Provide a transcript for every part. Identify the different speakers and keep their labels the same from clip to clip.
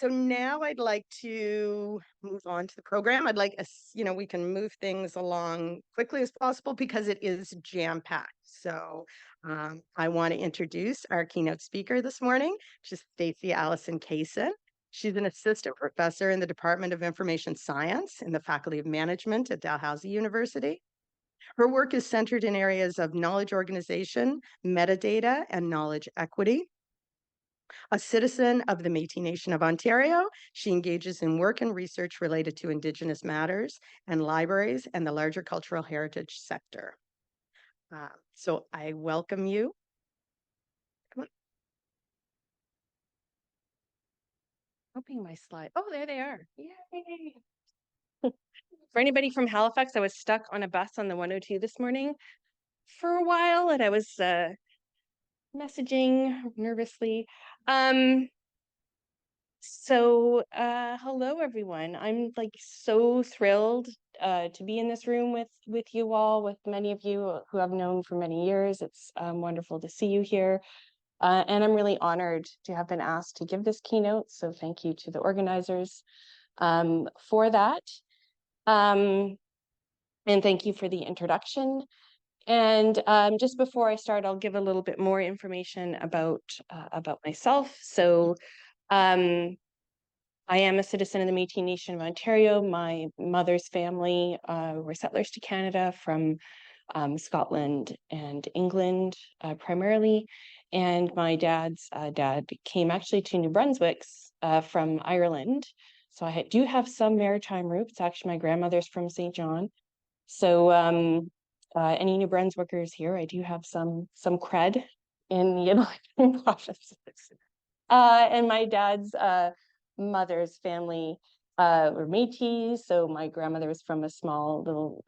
Speaker 1: So now I'd like to move on to the program. I'd like us, we can move things along quickly as possible because it is jam-packed. So I want to introduce our keynote speaker this morning, which is Stacey Allison-Cassin. She's an assistant professor in the Department of Information Science in the Faculty of Management at Dalhousie University. Her work is centered in areas of knowledge organization, metadata, and knowledge equity. A citizen of the Métis Nation of Ontario, she engages in work and research related to Indigenous matters and libraries and the larger cultural heritage sector. So I welcome you. Come on. Opening my slide. Oh, there they are. Yay.
Speaker 2: For anybody from Halifax, I was stuck on a bus on the 102 this morning for a while, and I was messaging nervously. Hello everyone. I'm like so thrilled to be in this room with you all, with many of you who I've known for many years. It's wonderful to see you here. And I'm really honored to have been asked to give this keynote. So thank you to the organizers for that. And thank you for the introduction. And just before I start, I'll give a little bit more information about myself. So I am a citizen of the Métis Nation of Ontario. My mother's family were settlers to Canada from Scotland and England primarily. And my dad's dad came actually to New Brunswick from Ireland. So I do have some maritime roots. Actually, my grandmother's from St. John. So any New Brunswickers here, I do have some cred in the Atlantic provinces. And my dad's mother's family were Métis, so my grandmother was from a small little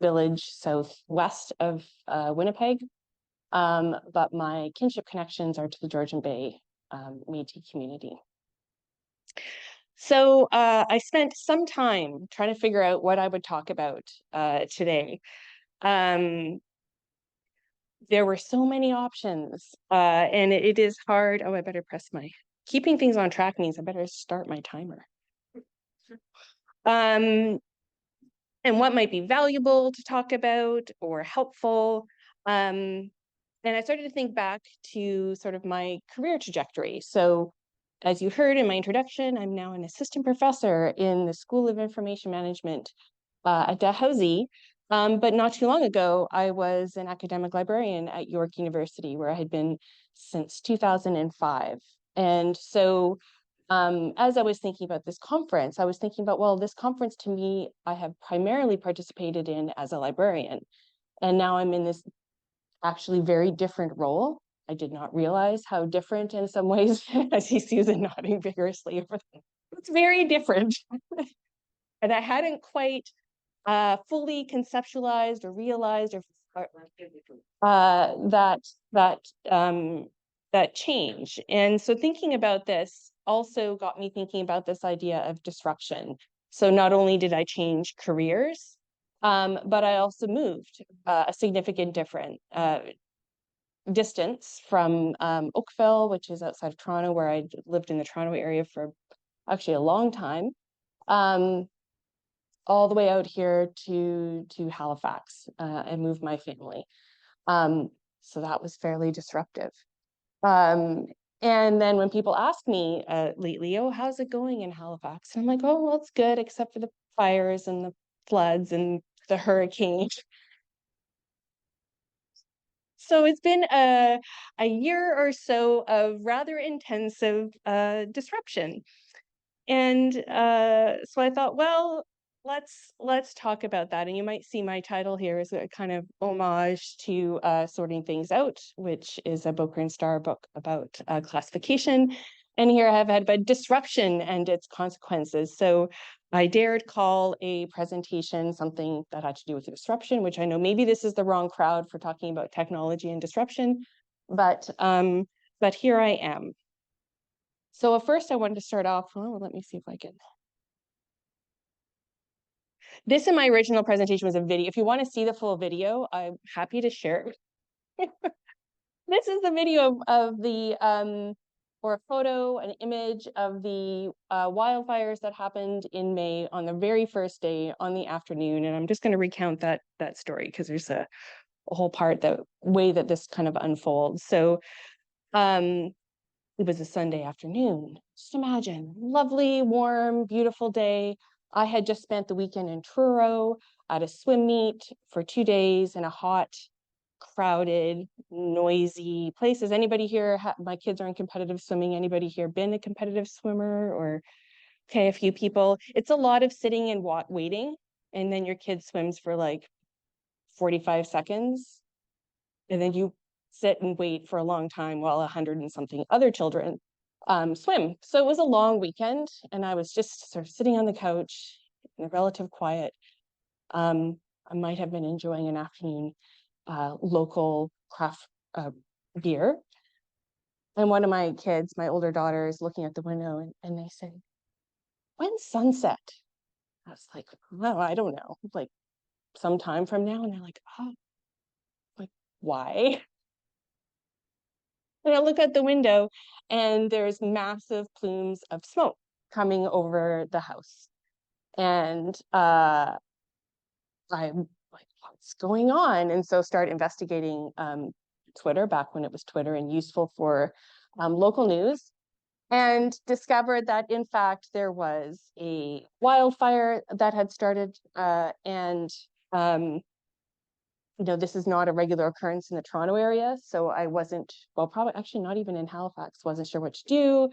Speaker 2: village southwest of Winnipeg, but my kinship connections are to the Georgian Bay Métis community. So I spent some time trying to figure out what I would talk about today. There were so many options, and it is hard. Oh, I better press my... Keeping things on track means I better start my timer. And what might be valuable to talk about or helpful. And I started to think back to sort of my career trajectory. So as you heard in my introduction, I'm now an assistant professor in the School of Information Management at Dalhousie. But not too long ago, I was an academic librarian at York University, where I had been since 2005. And so as I was thinking about this conference, I was thinking about, well, this conference to me, I have primarily participated in as a librarian. And now I'm in this actually very different role. I did not realize how different in some ways. I see Susan nodding vigorously over there. It's very different. And I hadn't quite fully conceptualized or realized or that change. And so thinking about this also got me thinking about this idea of disruption. So not only did I change careers, but I also moved a significant distance from Oakville, which is outside of Toronto, where I lived in the Toronto area for actually a long time, all the way out here to Halifax and moved my family. So that was fairly disruptive. And then when people ask me lately, oh, how's it going in Halifax? And I'm like, oh, well, it's good, except for the fires and the floods and the hurricane. So it's been a year or so of rather intensive disruption. And so I thought, well, let's talk about that. And you might see my title here as a kind of homage to Sorting Things Out, which is a Bowker and Starr book about classification. And here I have had about disruption and its consequences. So I dared call a presentation something that had to do with disruption, which I know maybe this is the wrong crowd for talking about technology and disruption, but here I am. So first I wanted to start off, well, let me see if I can. This in my original presentation was a video. If you want to see the full video, I'm happy to share it. This is the video of the or a photo, an image of the wildfires that happened in May on the very first day on the afternoon. And I'm just going to recount that story because there's a whole part, the way that this kind of unfolds. So it was a Sunday afternoon. Just imagine, lovely, warm, beautiful day. I had just spent the weekend in Truro at a swim meet for 2 days in a hot, crowded, noisy places. Anybody here, my kids are in competitive swimming. Anybody here been a competitive swimmer? Or, okay, a few people. It's a lot of sitting and waiting. And then your kid swims for like 45 seconds. And then you sit and wait for a long time while 100 and something other children swim. So it was a long weekend, and I was just sort of sitting on the couch in a relative quiet. I might have been enjoying an afternoon local craft beer. And one of my kids, my older daughter, is looking at the window and they say, "When's sunset?" I was like, "Well, I don't know, like sometime from now." And they're like, "Oh, like why?" And I look out the window and there's massive plumes of smoke coming over the house. And I'm like, what's going on? And so start investigating Twitter back when it was Twitter and useful for local news, and discovered that in fact there was a wildfire that had started, and this is not a regular occurrence in the Toronto area, so I wasn't, well, probably actually not even in Halifax, wasn't sure what to do.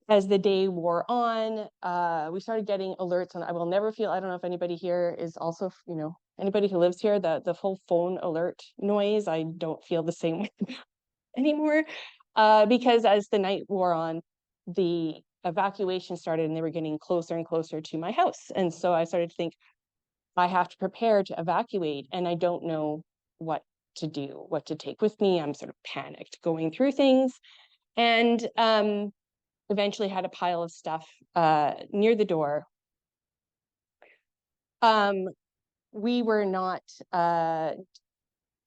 Speaker 2: As the day wore on, we started getting alerts, and I will never feel, I don't know if anybody here is also, anybody who lives here, the full phone alert noise, I don't feel the same way anymore, because as the night wore on, the evacuation started and they were getting closer and closer to my house. And so I started to think, I have to prepare to evacuate, and I don't know what to do, what to take with me. I'm sort of panicked going through things, and eventually had a pile of stuff near the door. We were not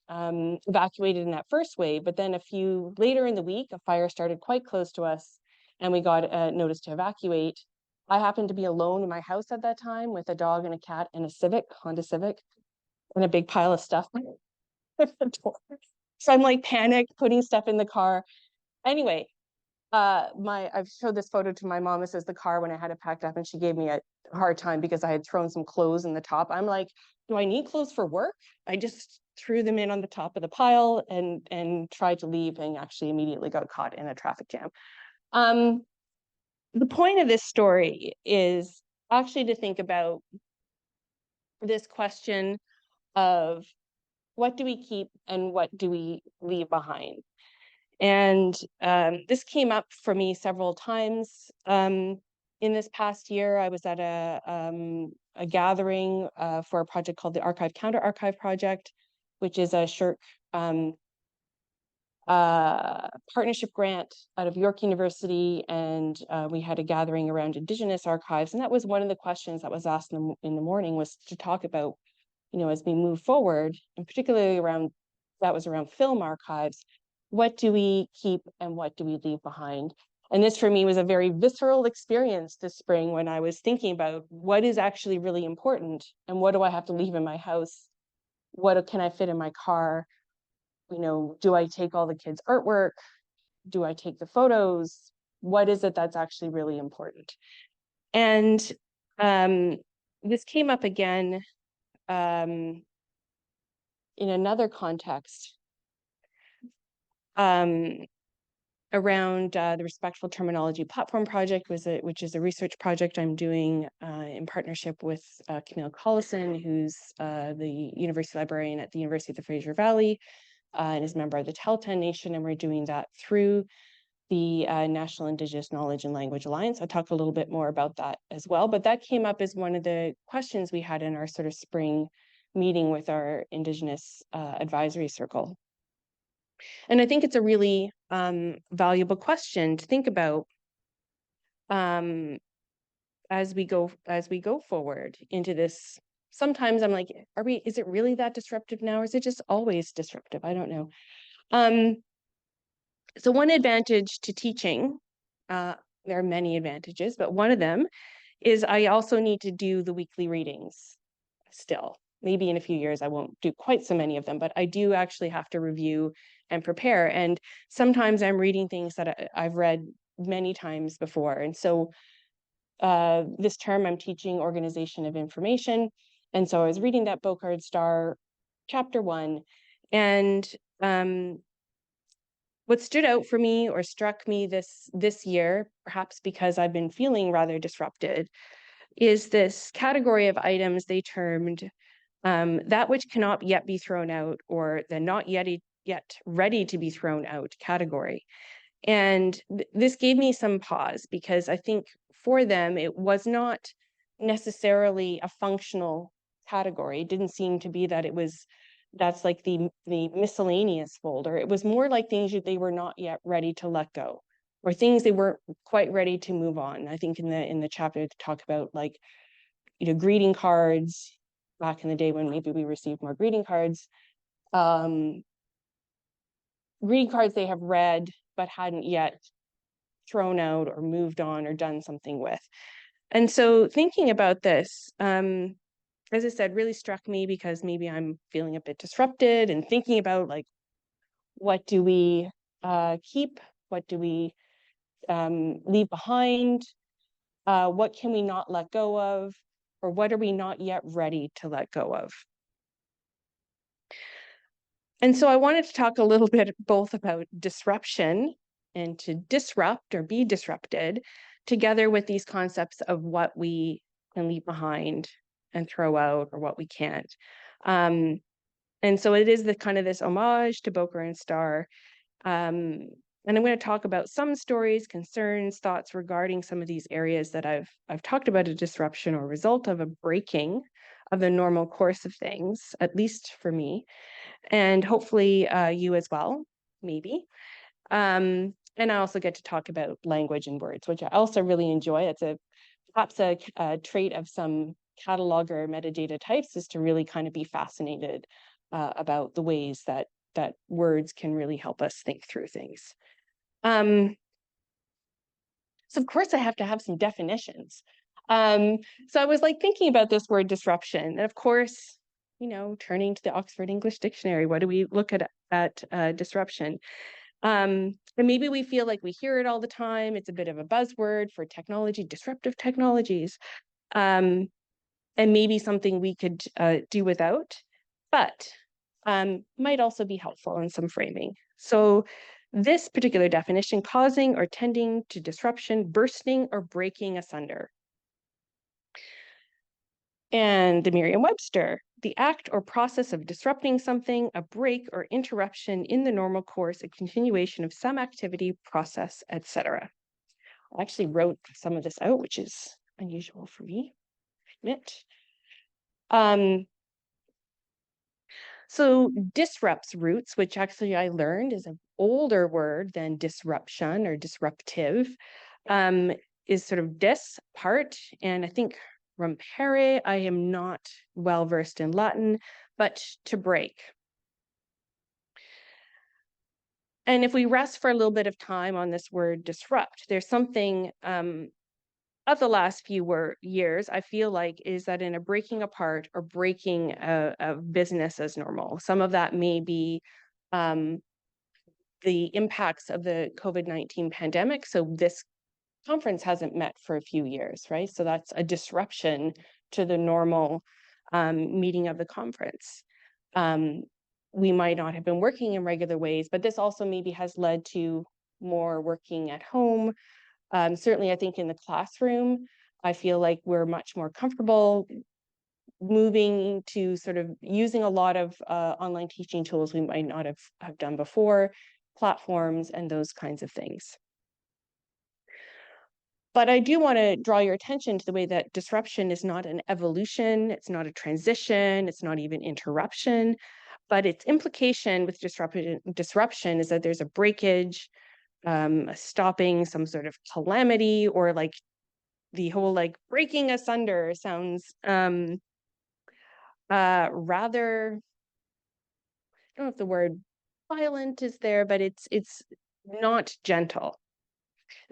Speaker 2: evacuated in that first wave, but then a few later in the week, a fire started quite close to us, and we got a notice to evacuate. I happened to be alone in my house at that time with a dog and a cat and a Honda Civic, and a big pile of stuff at the door. So I'm like panicked, putting stuff in the car. Anyway, I've showed this photo to my mom. This is the car when I had it packed up, and she gave me a hard time because I had thrown some clothes in the top. I'm like, do I need clothes for work? I just threw them in on the top of the pile and tried to leave, and actually immediately got caught in a traffic jam. The point of this story is actually to think about this question of what do we keep and what do we leave behind? And this came up for me several times in this past year. I was at a gathering for a project called the Archive Counter Archive Project, which is a SSHRC partnership grant out of York University, and we had a gathering around Indigenous archives. And that was one of the questions that was asked in the morning, was to talk about, as we move forward, and particularly around film archives, what do we keep and what do we leave behind? And this for me was a very visceral experience this spring, when I was thinking about what is actually really important and what do I have to leave in my house? What can I fit in my car? Do I take all the kids' artwork? Do I take the photos? What is it that's actually really important? And this came up again in another context, around the Respectful Terminology Platform Project, which is a research project I'm doing in partnership with Camille Collison, who's the university librarian at the University of the Fraser Valley, and is a member of the Tahltan Nation, and we're doing that through the National Indigenous Knowledge and Language Alliance. I'll talk a little bit more about that as well, but that came up as one of the questions we had in our sort of spring meeting with our Indigenous advisory circle. And I think it's a really valuable question to think about as we go forward into this. Sometimes I'm like, is it really that disruptive now, or is it just always disruptive? I don't know. So one advantage to teaching, there are many advantages, but one of them is I also need to do the weekly readings still. Maybe in a few years I won't do quite so many of them, but I do actually have to review and prepare. And sometimes I'm reading things that I've read many times before. And so this term I'm teaching organization of information. And so I was reading that Bocard Star chapter 1, and what stood out for me or struck me this year, perhaps because I've been feeling rather disrupted, is this category of items they termed that which cannot yet be thrown out, or the not yet ready to be thrown out category. And this gave me some pause, because I think for them it was not necessarily a functional category. It didn't seem to be that that's like the miscellaneous folder. It was more like things that they were not yet ready to let go, or things they weren't quite ready to move on. I think in the chapter they talk about, like, greeting cards back in the day when maybe we received more greeting cards. Greeting cards they have read but hadn't yet thrown out or moved on or done something with. And so thinking about this, as I said, really struck me, because maybe I'm feeling a bit disrupted, and thinking about, like, what do we keep? What do we leave behind? What can we not let go of? Or what are we not yet ready to let go of? And so I wanted to talk a little bit both about disruption and to disrupt or be disrupted, together with these concepts of what we can leave behind and throw out, or what we can't. And so it is the kind of this homage to Bocard and Starr. And I'm going to talk about some stories, concerns, thoughts regarding some of these areas that I've talked about, a disruption or result of a breaking of the normal course of things, at least for me, and hopefully you as well, maybe. And I also get to talk about language and words, which I also really enjoy. It's perhaps a trait of some cataloger metadata types, is to really kind of be fascinated about the ways that words can really help us think through things. So of course I have to have some definitions. So I was like thinking about this word disruption, and of course, turning to the Oxford English Dictionary, what do we look at disruption? And maybe we feel like we hear it all the time. It's a bit of a buzzword for technology, disruptive technologies, and maybe something we could do without, but might also be helpful in some framing. So this particular definition: causing or tending to disruption, bursting or breaking asunder. And the Merriam-Webster: the act or process of disrupting something, a break or interruption in the normal course, a continuation of some activity, process, etc. I actually wrote some of this out, which is unusual for me, I admit. So disrupts roots, which actually I learned is an older word than disruption or disruptive, is sort of dis, part, and I think rompere, I am not well versed in Latin, but to break. And if we rest for a little bit of time on this word disrupt, there's something of the last few years, I feel like, is that in a breaking apart or breaking of business as normal. Some of that may be the impacts of the COVID-19 pandemic. So this conference hasn't met for a few years, right? So that's a disruption to the normal meeting of the conference. We might not have been working in regular ways, but this also maybe has led to more working at home. Certainly, I think in the classroom, I feel like we're much more comfortable moving to sort of using a lot of online teaching tools we might not have done before, platforms, and those kinds of things. But I do want to draw your attention to the way that disruption is not an evolution, it's not a transition, it's not even interruption, but its implication with disruption is that there's a breakage, a stopping, some sort of calamity, or like the whole like breaking asunder sounds rather, I don't know if the word violent is there, but it's not gentle.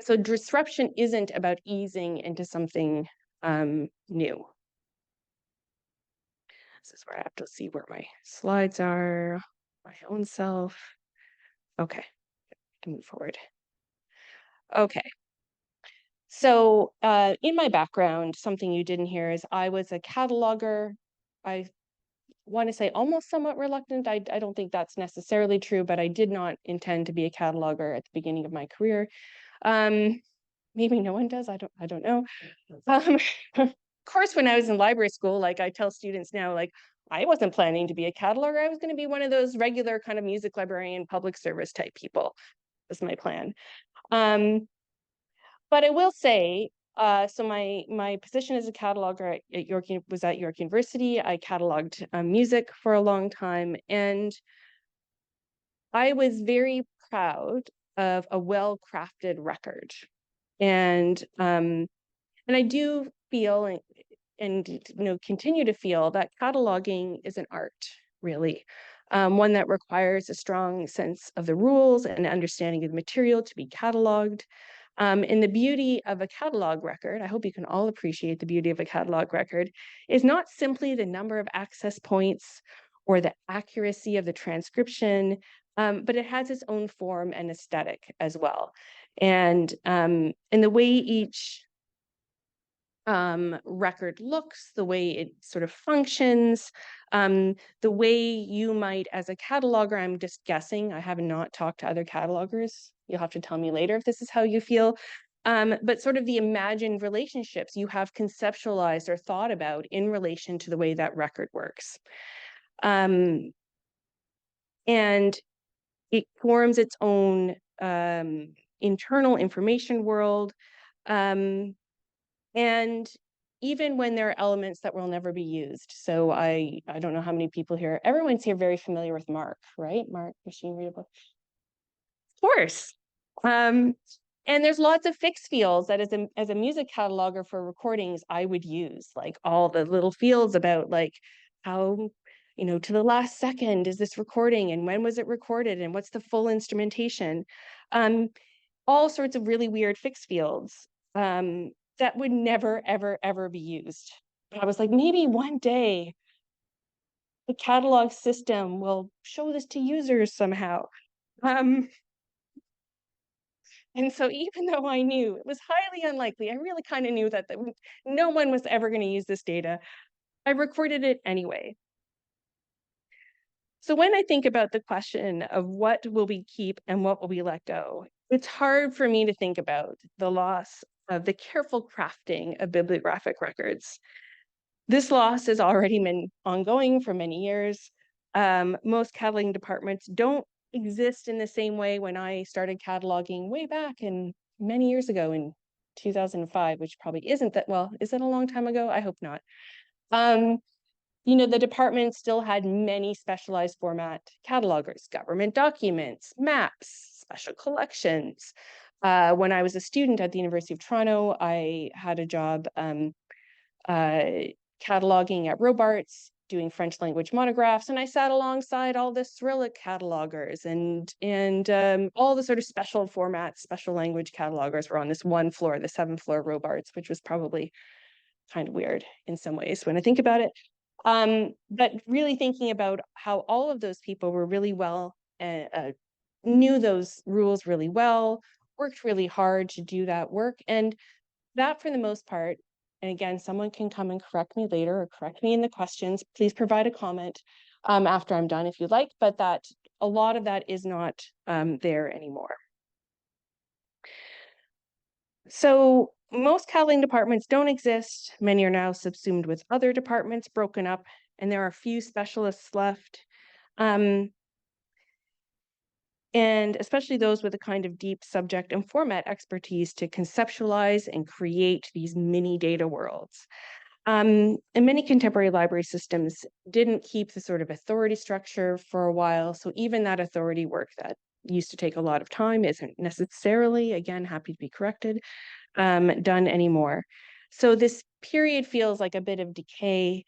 Speaker 2: So disruption isn't about easing into something new. This is where I have to see where my slides are, my own self. Okay, move forward. Okay. So in my background, something you didn't hear is I was a cataloger. I want to say almost somewhat reluctant. I don't think that's necessarily true, but I did not intend to be a cataloger at the beginning of my career. Maybe no one does. I don't know. Of course, when I was in library school, like I tell students now, like I wasn't planning to be a cataloger. I was going to be one of those regular kind of music librarian, public service type people. Was my plan. But I will say, so my position as a cataloger at York was at York University. I cataloged music for a long time, and I was very proud of a well-crafted record. And I do feel and continue to feel that cataloging is an art, really. One that requires a strong sense of the rules and understanding of the material to be cataloged. And the beauty of a catalog record, I hope you can all appreciate the beauty of a catalog record, is not simply the number of access points or the accuracy of the transcription, but it has its own form and aesthetic as well. And the way each record looks, the way it sort of functions, the way you might, as a cataloger, I'm just guessing, I have not talked to other catalogers. You'll have to tell me later if this is how you feel. But sort of the imagined relationships you have conceptualized or thought about in relation to the way that record works. And it forms its own internal information world. And even when there are elements that will never be used. So I don't know how many people here, everyone's here very familiar with MARC, right? MARC, machine readable. Of course. And there's lots of fixed fields that as a music cataloger for recordings, I would use, like all the little fields about like how, to the last second is this recording and when was it recorded and what's the full instrumentation. All sorts of really weird fixed fields. That would never, ever, ever be used. But I was like, maybe one day the catalog system will show this to users somehow. And so even though I knew it was highly unlikely, I really kind of knew that no one was ever going to use this data, I recorded it anyway. So when I think about the question of what will we keep and what will we let go, it's hard for me to think about the loss of the careful crafting of bibliographic records. This loss has already been ongoing for many years. Most cataloging departments don't exist in the same way. When I started cataloging way back in many years ago in 2005, which probably isn't that, well, is it a long time ago? I hope not. The department still had many specialized format catalogers, government documents, maps, special collections. When I was a student at the University of Toronto, I had a job cataloging at Robarts, doing French language monographs, and I sat alongside all the Cyrillic catalogers and all the sort of special formats, special language catalogers were on this one floor, the 7th floor Robarts, which was probably kind of weird in some ways when I think about it. But really thinking about how all of those people were really well, knew those rules really well, worked really hard to do that work. And that for the most part, and again, someone can come and correct me later or correct me in the questions, please provide a comment after I'm done if you like, but that a lot of that is not there anymore. So most cataloging departments don't exist. Many are now subsumed with other departments, broken up, and there are a few specialists left. And especially those with a kind of deep subject and format expertise to conceptualize and create these mini data worlds. And many contemporary library systems didn't keep the sort of authority structure for a while. So even that authority work that used to take a lot of time isn't necessarily, again, happy to be corrected, done anymore. So this period feels like a bit of decay,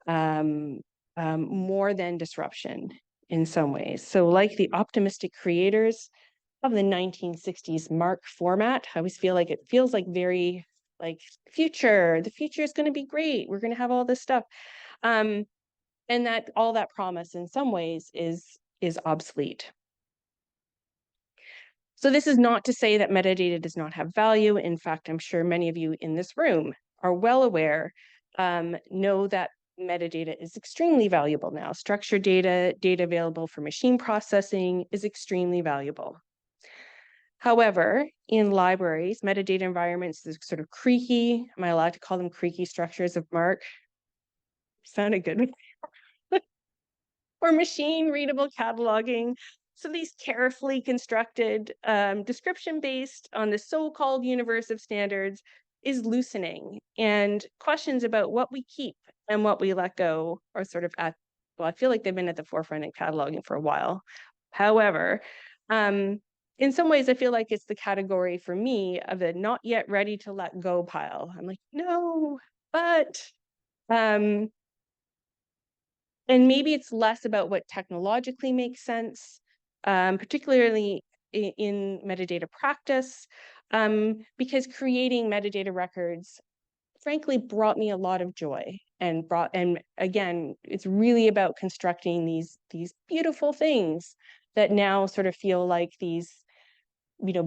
Speaker 2: more than disruption in some ways. So like the optimistic creators of the 1960s MARC format. I always feel like it feels like very like future. The future is going to be great. We're going to have all this stuff. And that all that promise in some ways is obsolete. So this is not to say that metadata does not have value. In fact, I'm sure many of you in this room are well aware, know that metadata is extremely valuable now. Structured data, data available for machine processing is extremely valuable. However, in libraries, metadata environments, the sort of creaky, am I allowed to call them creaky structures of MARC? Sounded good. Or machine readable cataloging. So these carefully constructed description based on the so-called universe of standards is loosening, and questions about what we keep and what we let go are sort of at, well, I feel like they've been at the forefront in cataloging for a while. However, in some ways, I feel like it's the category for me of the not yet ready to let go pile. I'm like, no, but and maybe it's less about what technologically makes sense, particularly in metadata practice, because creating metadata records, frankly, brought me a lot of joy, and again, it's really about constructing these beautiful things that now sort of feel like these,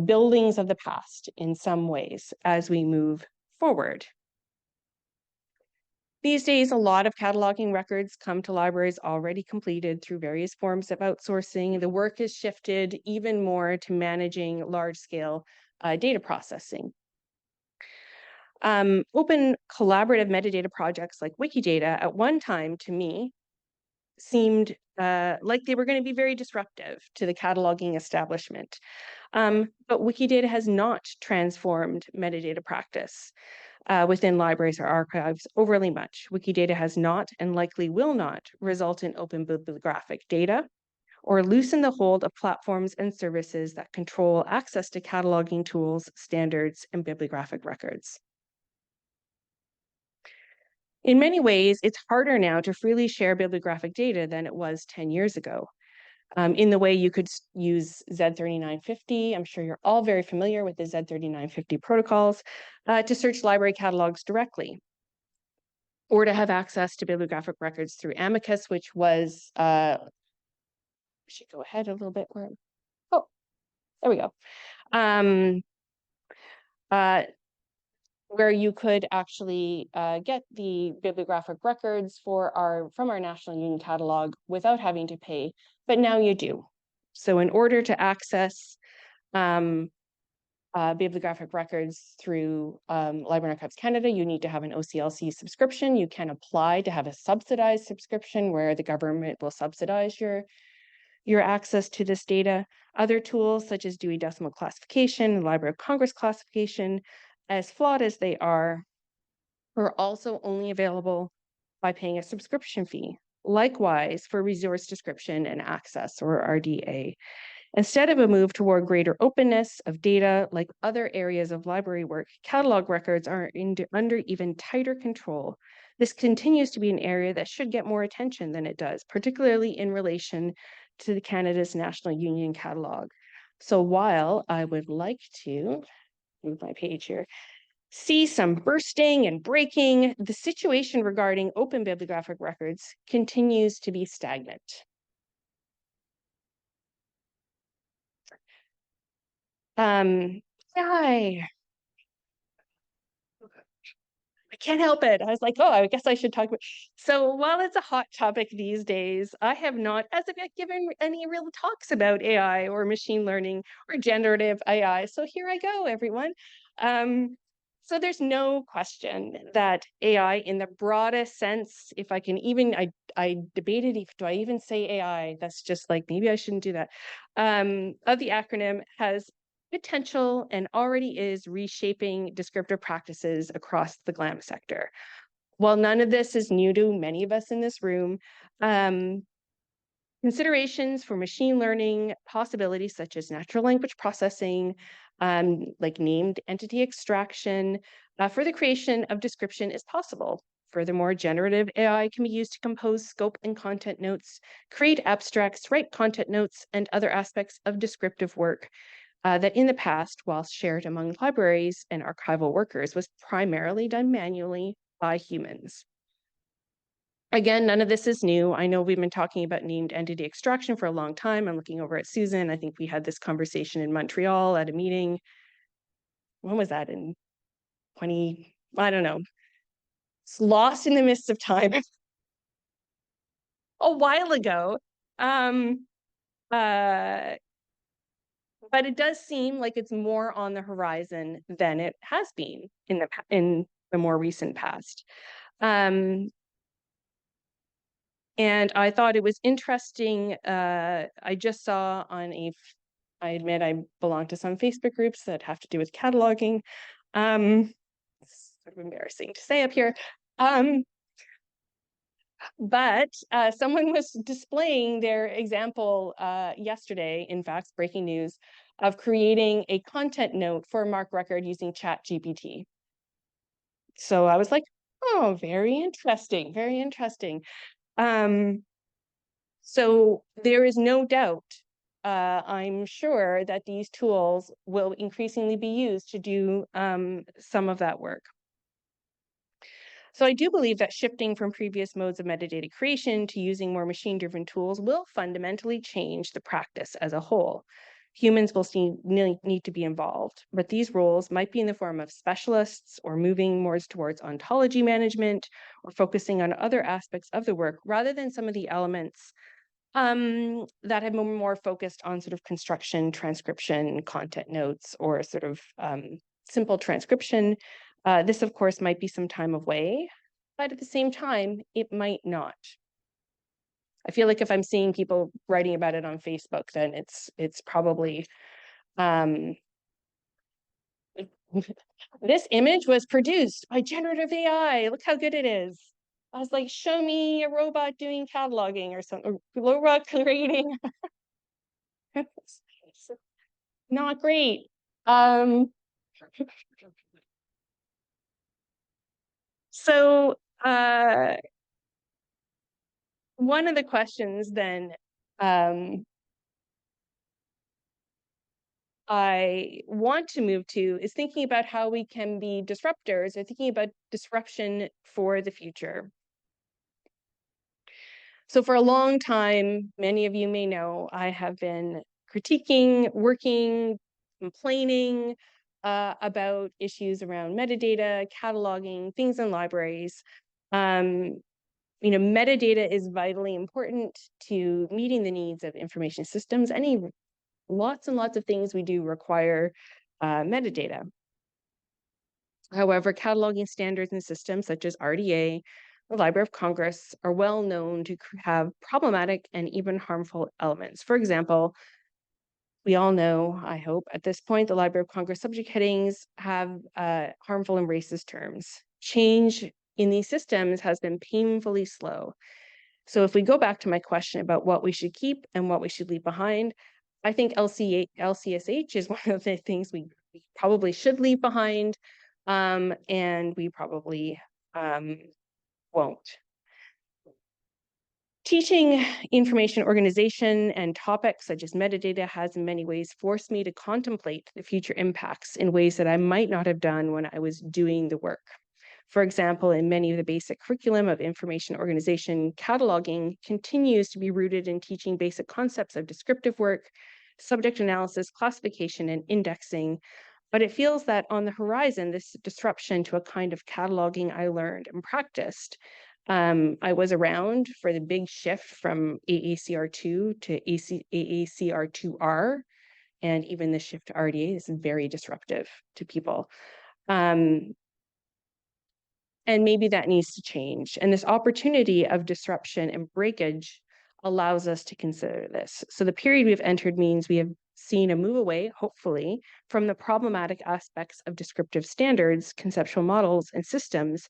Speaker 2: buildings of the past in some ways as we move forward. These days, a lot of cataloging records come to libraries already completed through various forms of outsourcing. The work has shifted even more to managing large-scale data processing. Open collaborative metadata projects like Wikidata at one time, to me, seemed like they were going to be very disruptive to the cataloging establishment. But Wikidata has not transformed metadata practice within libraries or archives overly much. Wikidata has not and likely will not result in open bibliographic data or loosen the hold of platforms and services that control access to cataloging tools, standards, and bibliographic records. In many ways, it's harder now to freely share bibliographic data than it was 10 years ago. In the way you could use Z3950, I'm sure you're all very familiar with the Z3950 protocols, to search library catalogs directly, or to have access to bibliographic records through Amicus, which was, I should go ahead a little bit. Oh, there we go. Where you could actually get the bibliographic records from our National Union catalog without having to pay, but now you do. So in order to access bibliographic records through Library and Archives Canada, you need to have an OCLC subscription. You can apply to have a subsidized subscription where the government will subsidize your access to this data. Other tools such as Dewey Decimal Classification, Library of Congress classification, as flawed as they are also only available by paying a subscription fee. Likewise, for resource description and access, or RDA. Instead of a move toward greater openness of data, like other areas of library work, catalog records are under even tighter control. This continues to be an area that should get more attention than it does, particularly in relation to Canada's National Union catalog. So while I would like to move my page here, see some bursting and breaking, the situation regarding open bibliographic records continues to be stagnant. I can't help it. I was like, oh, I guess I should talk about. So while it's a hot topic these days, I have not, as of yet, given any real talks about AI or machine learning or generative AI. So here I go, everyone. So there's no question that AI, in the broadest sense, if I can even, I debated, do I even say AI? That's just like, maybe I shouldn't do that. Of the acronym, has potential and already is reshaping descriptive practices across the GLAM sector. While none of this is new to many of us in this room, considerations for machine learning possibilities such as natural language processing, like named entity extraction, for the creation of description is possible. Furthermore, generative AI can be used to compose scope and content notes, create abstracts, write content notes, and other aspects of descriptive work. that in the past, whilst shared among libraries and archival workers, was primarily done manually by humans. Again, none of this is new. I know we've been talking about named entity extraction for a long time. I'm looking over at Susan. I think we had this conversation in Montreal at a meeting. When was that? In 20, I don't know. It's lost in the midst of time. A while ago. But it does seem like it's more on the horizon than it has been in the more recent past. And I thought it was interesting. I just saw on I admit I belong to some Facebook groups that have to do with cataloging. It's sort of embarrassing to say up here. But someone was displaying their example yesterday, in fact, breaking news, of creating a content note for MARC record using ChatGPT. So I was like, oh, very interesting, very interesting. So there is no doubt, I'm sure, that these tools will increasingly be used to do some of that work. So I do believe that shifting from previous modes of metadata creation to using more machine-driven tools will fundamentally change the practice as a whole. Humans will need to be involved, but these roles might be in the form of specialists or moving more towards ontology management or focusing on other aspects of the work rather than some of the elements that have been more focused on sort of construction, transcription, content notes, or sort of simple transcription. This, of course, might be some time away, but at the same time, it might not. I feel like if I'm seeing people writing about it on Facebook, then it's probably this image was produced by generative AI. Look how good it is. I was like, show me a robot doing cataloging or something, robot creating. Not great. So one of the questions then I want to move to is thinking about how we can be disruptors or thinking about disruption for the future. So for a long time, many of you may know, I have been critiquing, working, complaining about issues around metadata, cataloging, things in libraries. Metadata is vitally important to meeting the needs of information systems. Lots and lots of things we do require metadata. However, cataloging standards and systems such as RDA, the Library of Congress, are well known to have problematic and even harmful elements. For example, we all know, I hope, at this point, the Library of Congress subject headings have harmful and racist terms. Change in these systems has been painfully slow. So if we go back to my question about what we should keep and what we should leave behind, I think LCSH is one of the things we probably should leave behind, and we probably won't. Teaching information organization and topics such as metadata has in many ways forced me to contemplate the future impacts in ways that I might not have done when I was doing the work. For example, in many of the basic curriculum of information organization, cataloging continues to be rooted in teaching basic concepts of descriptive work, subject analysis, classification, and indexing. But it feels that on the horizon, this disruption to a kind of cataloging I learned and practiced. I was around for the big shift from AACR2 to AACR2R, and even the shift to RDA is very disruptive to people. And maybe that needs to change. And this opportunity of disruption and breakage allows us to consider this. So the period we've entered means we have seen a move away, hopefully, from the problematic aspects of descriptive standards, conceptual models, and systems,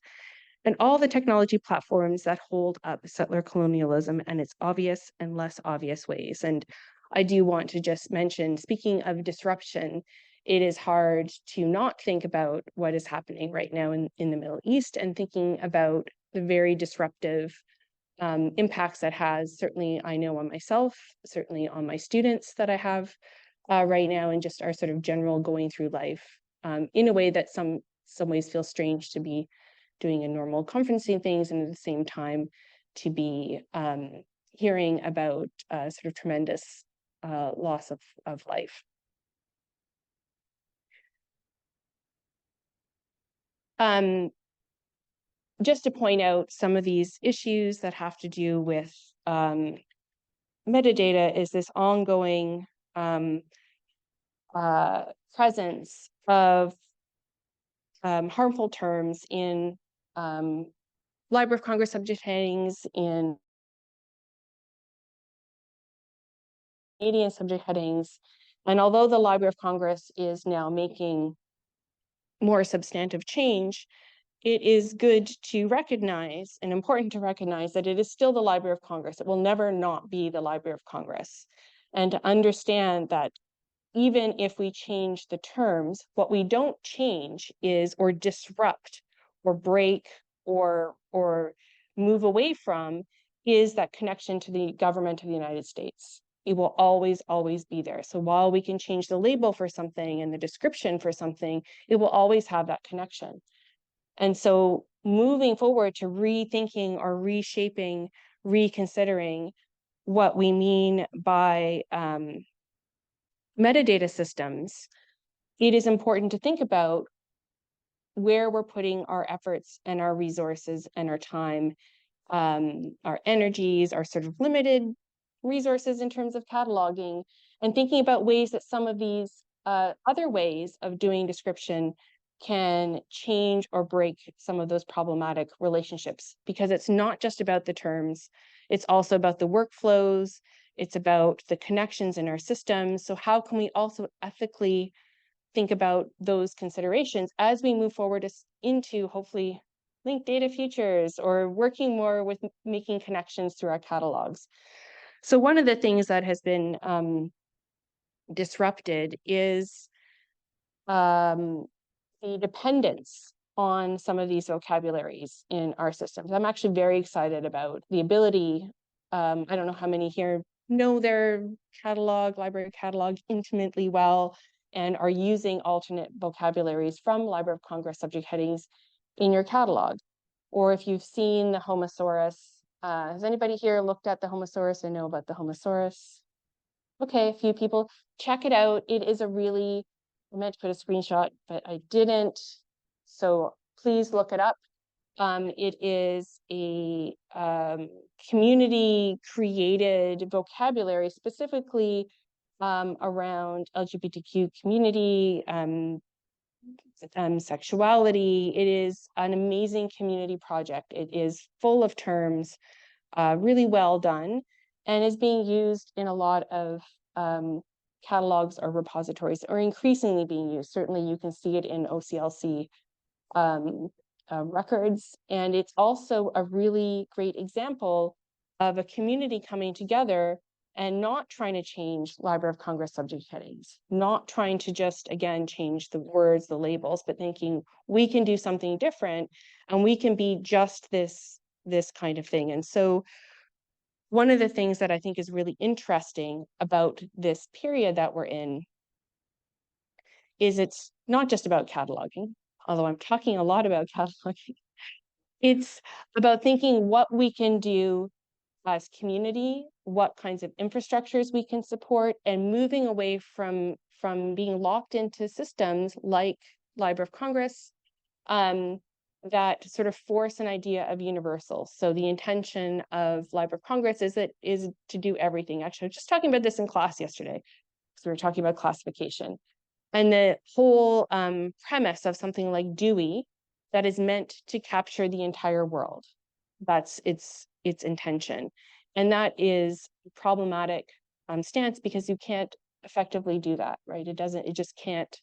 Speaker 2: and all the technology platforms that hold up settler colonialism and its obvious and less obvious ways. And I do want to just mention, speaking of disruption, it is hard to not think about what is happening right now in the Middle East and thinking about the very disruptive impacts that has, certainly I know on myself, certainly on my students that I have right now, and just our sort of general going through life in a way that some ways feels strange to be doing a normal conferencing things, and at the same time to be hearing about sort of tremendous loss of life. Just to point out some of these issues that have to do with metadata is this ongoing presence of harmful terms in Library of Congress subject headings, in Canadian subject headings. And although the Library of Congress is now making more substantive change, it is good to recognize and important to recognize that it is still the Library of Congress. It will never not be the Library of Congress. And to understand that even if we change the terms, what we don't change is or disrupt or break or move away from is that connection to the government of the United States. It will always, always be there. So while we can change the label for something and the description for something, it will always have that connection. And so moving forward to rethinking or reshaping, reconsidering what we mean by metadata systems, it is important to think about where we're putting our efforts and our resources and our time, our energies, our sort of limited resources in terms of cataloging, and thinking about ways that some of these other ways of doing description can change or break some of those problematic relationships, because it's not just about the terms, it's also about the workflows, it's about the connections in our systems. So how can we also ethically think about those considerations as we move forward into hopefully linked data futures, or working more with making connections through our catalogs? So one of the things that has been disrupted is the dependence on some of these vocabularies in our systems. I'm actually very excited about the ability, I don't know how many here know their catalog, library catalog intimately well, and are using alternate vocabularies from Library of Congress subject headings in your catalog. Or if you've seen the Homosaurus, has anybody here looked at the Homosaurus and know about the Homosaurus? Okay, a few people. Check it out. It is a really, I meant to put a screenshot, but I didn't. So please look it up. It is a community created vocabulary specifically around LGBTQ community, sexuality. It is an amazing community project. It is full of terms, really well done, and is being used in a lot of catalogs or repositories, or increasingly being used. Certainly you can see it in OCLC records. And it's also a really great example of a community coming together and not trying to change Library of Congress subject headings, not trying to just, again, change the words, the labels, but thinking we can do something different and we can be just this kind of thing. And so one of the things that I think is really interesting about this period that we're in is it's not just about cataloging, although I'm talking a lot about cataloging. It's about thinking what we can do as community, what kinds of infrastructures we can support, and moving away from being locked into systems like Library of Congress that sort of force an idea of universal. So the intention of Library of Congress is to do everything. Actually, I was just talking about this in class yesterday, because we were talking about classification. And the whole premise of something like Dewey, that is meant to capture the entire world. That's its intention. And that is a problematic stance, because you can't effectively do that, right? It just can't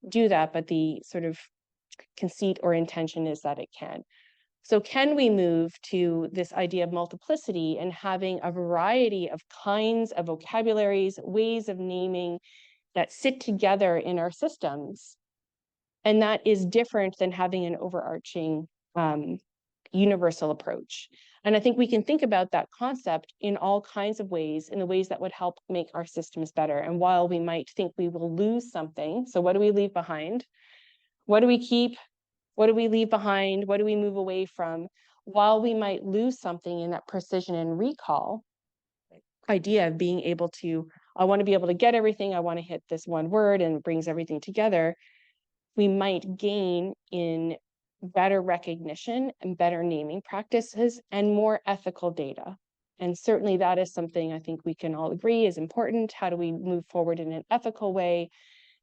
Speaker 2: do that, but the sort of conceit or intention is that it can. So can we move to this idea of multiplicity and having a variety of kinds of vocabularies, ways of naming that sit together in our systems? And that is different than having an overarching universal approach. And I think we can think about that concept in all kinds of ways, in the ways that would help make our systems better. And while we might think we will lose something, so what do we leave behind? What do we keep? What do we leave behind? What do we move away from? While we might lose something in that precision and recall idea of being able to, I want to be able to get everything, I want to hit this one word and it brings everything together, we might gain in better recognition and better naming practices and more ethical data. And certainly that is something I think we can all agree is important. How do we move forward in an ethical way?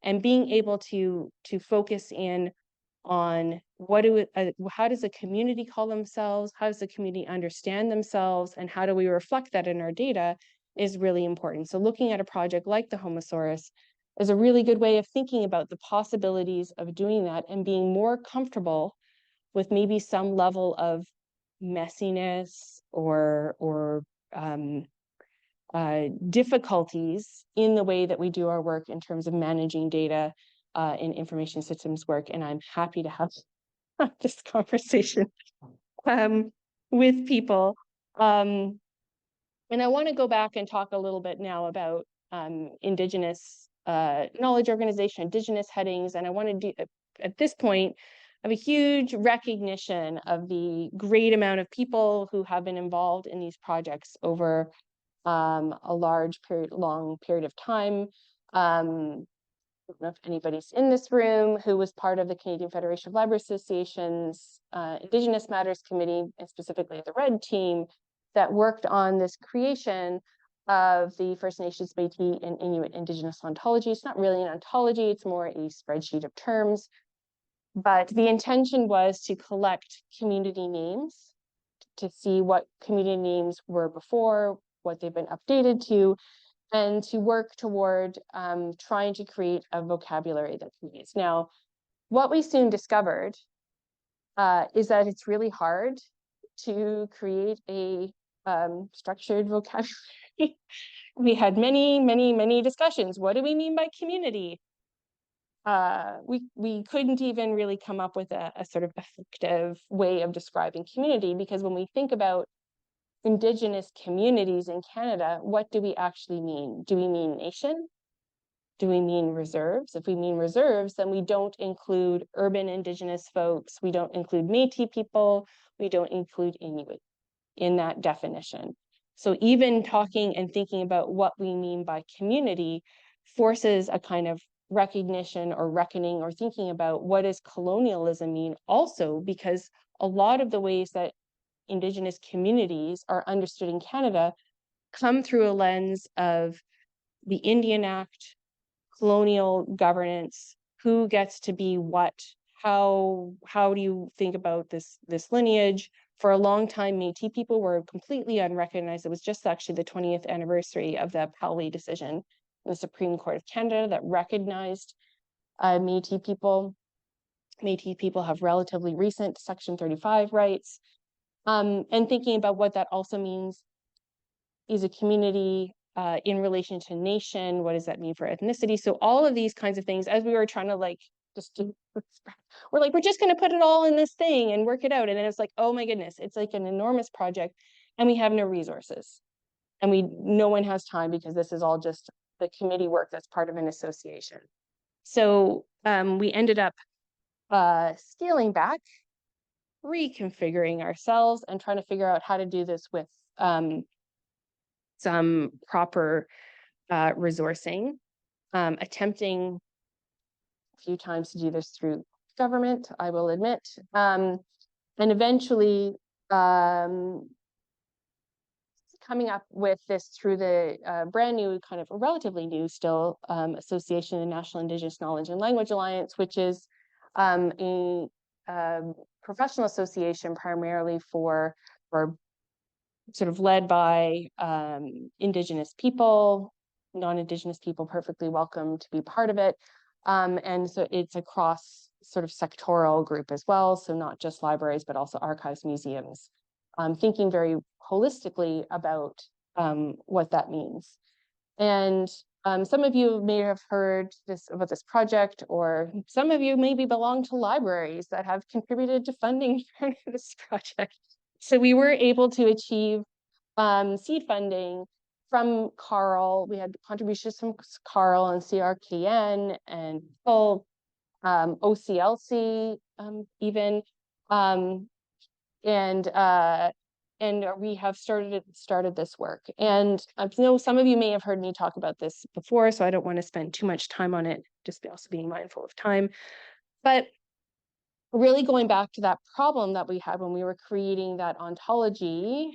Speaker 2: And being able to focus in on how does a community call themselves? How does the community understand themselves? And how do we reflect that in our data is really important. So looking at a project like the Homosaurus is a really good way of thinking about the possibilities of doing that and being more comfortable with maybe some level of messiness or difficulties in the way that we do our work in terms of managing data in information systems work. And I'm happy to have this conversation with people. And I want to go back and talk a little bit now about Indigenous knowledge organization, Indigenous headings. And I want to do, at this point, I have a huge recognition of the great amount of people who have been involved in these projects over a long period of time. I don't know if anybody's in this room who was part of the Canadian Federation of Library Associations Indigenous Matters Committee, and specifically the Red Team, that worked on this creation of the First Nations, Métis, and Inuit Indigenous ontology. It's not really an ontology, it's more a spreadsheet of terms. But the intention was to collect community names, to see what community names were before, what they've been updated to, and to work toward trying to create a vocabulary that we use. Now, what we soon discovered is that it's really hard to create a structured vocabulary. We had many discussions. What do we mean by community? We couldn't even really come up with a sort of effective way of describing community, because when we think about Indigenous communities in Canada, what do we actually mean? Do we mean nation? Do we mean reserves? If we mean reserves, then we don't include urban Indigenous folks, we don't include Métis people, we don't include Inuit in that definition. So even talking and thinking about what we mean by community forces a kind of recognition or reckoning or thinking about what does colonialism mean also, because a lot of the ways that Indigenous communities are understood in Canada come through a lens of the Indian Act, colonial governance, who gets to be what, how do you think about this lineage? For a long time, Métis people were completely unrecognized. It was just actually the 20th anniversary of the Powley decision in the Supreme Court of Canada that recognized Métis people. Métis people have relatively recent Section 35 rights. And thinking about what that also means is a community in relation to nation. What does that mean for ethnicity? So all of these kinds of things, as we were trying to we're just going to put it all in this thing and work it out. And then it's like, oh my goodness, it's like an enormous project and we have no resources. And no one has time because this is all just the committee work that's part of an association. So we ended up scaling back, reconfiguring ourselves and trying to figure out how to do this with some proper resourcing, attempting a few times to do this through government, I will admit, and eventually coming up with this through the brand new, kind of a relatively new still, association, the National Indigenous Knowledge and Language Alliance, which is a professional association primarily for sort of led by Indigenous people, non-Indigenous people perfectly welcome to be part of it. And so it's a cross sort of sectoral group as well. So not just libraries, but also archives, museums, thinking very holistically about what that means. And some of you may have heard about this project, or some of you maybe belong to libraries that have contributed to funding for this project. So we were able to achieve seed funding from Carl. We had contributions from Carl and CRKN and full OCLC even. And we have started this work. And I know some of you may have heard me talk about this before, so I don't want to spend too much time on it, just also being mindful of time. But really going back to that problem that we had when we were creating that ontology,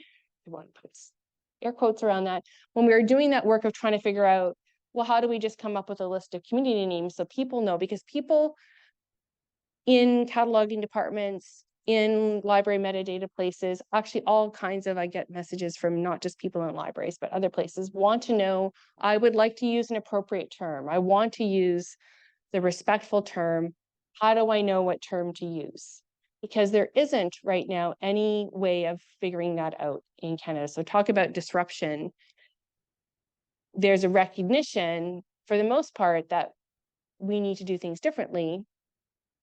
Speaker 2: I want to put air quotes around that, when we were doing that work of trying to figure out, well, how do we just come up with a list of community names so people know? Because people in cataloging departments, in library metadata places, actually all kinds of, I get messages from not just people in libraries, but other places, want to know, I would like to use an appropriate term. I want to use the respectful term. How do I know what term to use? Because there isn't right now any way of figuring that out in Canada. So talk about disruption. There's a recognition, for the most part, that we need to do things differently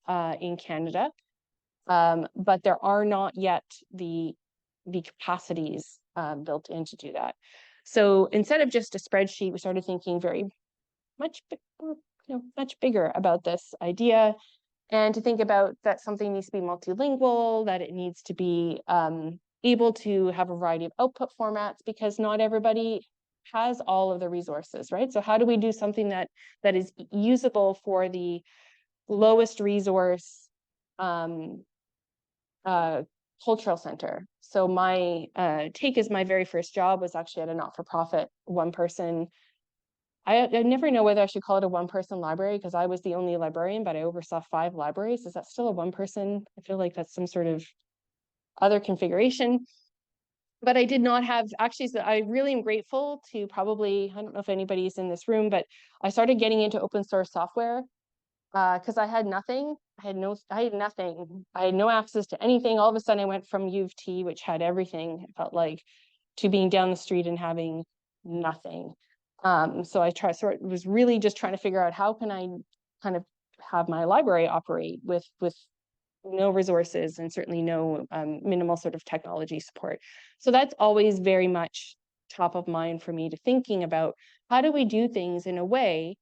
Speaker 2: in Canada, but there are not yet the capacities built in to do that. So instead of just a spreadsheet, we started thinking very much bigger about this idea, and to think about that something needs to be multilingual, that it needs to be able to have a variety of output formats, because not everybody has all of the resources, right? So how do we do something that is usable for the lowest resource cultural center? So my take is my very first job was actually at a not-for-profit, one person. I never know whether I should call it a one-person library, because I was the only librarian, but I oversaw 5 libraries. Is that still a one person? I feel like that's some sort of other configuration. But I did not have, actually, so I really am grateful to probably, I don't know if anybody's in this room, but I started getting into open source software because I had nothing. I had nothing. I had no access to anything. All of a sudden I went from U of T, which had everything, it felt like, to being down the street and having nothing. So I was really just trying to figure out, how can I kind of have my library operate with no resources and certainly no minimal sort of technology support. So that's always very much top of mind for me, to thinking about, how do we do things in a way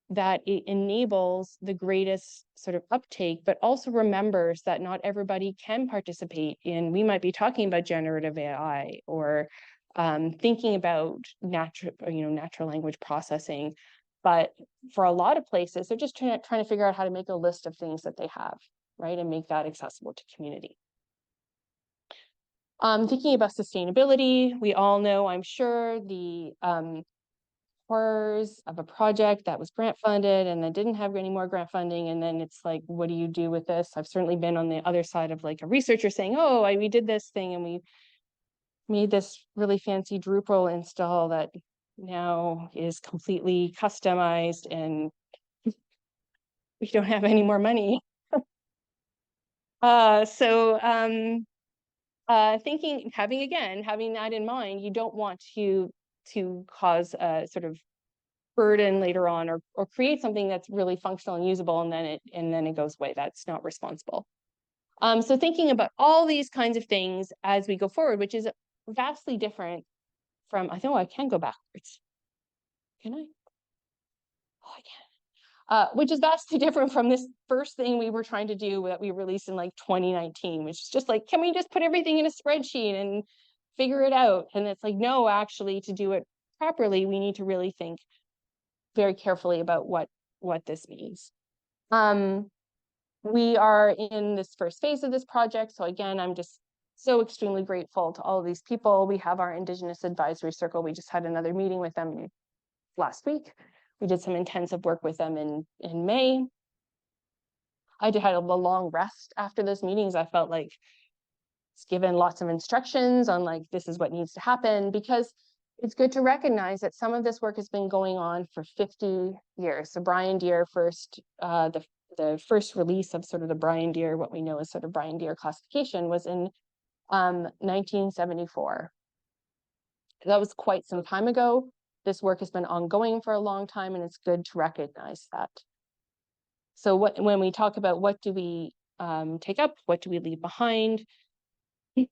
Speaker 2: that it enables the greatest sort of uptake, but also remembers that not everybody can participate in, we might be talking about generative AI, or thinking about natural language processing. But for a lot of places, they're just trying to figure out how to make a list of things that they have, right? And make that accessible to community. Thinking about sustainability, we all know, I'm sure, the horrors of a project that was grant funded and then didn't have any more grant funding, and then it's like, what do you do with this? I've certainly been on the other side of like a researcher saying, oh, we did this thing and we made this really fancy Drupal install that now is completely customized and we don't have any more money. Having that in mind, you don't want to cause a sort of burden later on, or create something that's really functional and usable, and then it goes away. That's not responsible. So thinking about all these kinds of things as we go forward, which is vastly different from, I know I can go backwards. Can I? Oh, I can. Which is vastly different from this first thing we were trying to do that we released in like 2019, which is just like, can we just put everything in a spreadsheet and figure it out? And it's like, no, actually, to do it properly, we need to really think very carefully about what this means. We are in this first phase of this project. So again, I'm just so extremely grateful to all of these people. We have our Indigenous Advisory Circle. We just had another meeting with them last week. We did some intensive work with them in May. I had a long rest after those meetings. I felt like it's given lots of instructions on like, this is what needs to happen, because it's good to recognize that some of this work has been going on for 50 years. So Brian Deere first, the first release of sort of the Brian Deere, what we know as sort of Brian Deere classification, was in 1974. That was quite some time ago. This work has been ongoing for a long time, and it's good to recognize that. So when we talk about what do we take up, what do we leave behind,